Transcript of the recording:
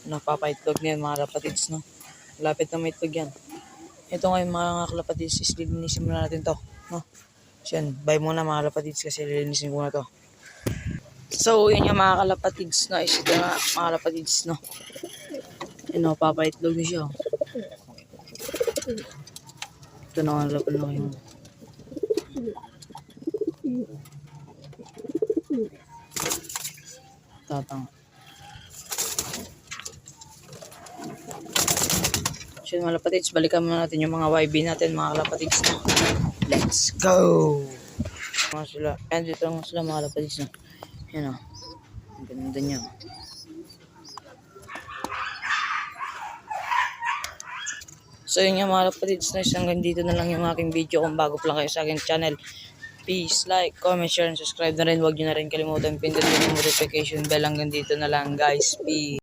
napapaitlog na yan mga kalapatids, no? Lapit na may itlog yan. Ito ngayon mga kalapatids, is lilinisin muna natin to, no? So yan, bye muna mga kalapatids kasi lilinisin ko na to. So yun yung mga kalapatids, no? Is ito nga mga kalapatids, no? Yun o, papaitlog na siya. Ito na nga laban na yung tatang. So mga kalapatids, balikan muna natin yung mga YB natin mga kalapatids, no? Let's go! Mga sila, and dito lang sila mga kalapatids, no? Yan o, ang ganda niya. So yun nga mga kalapatids, no? Hanggang dito na lang yung aking video. Kung bago pa lang kayo sa aking channel, please like, comment, share, and subscribe na rin. Huwag nyo na rin kalimutan pindutin yung notification bell. Hanggang dito na lang guys, peace.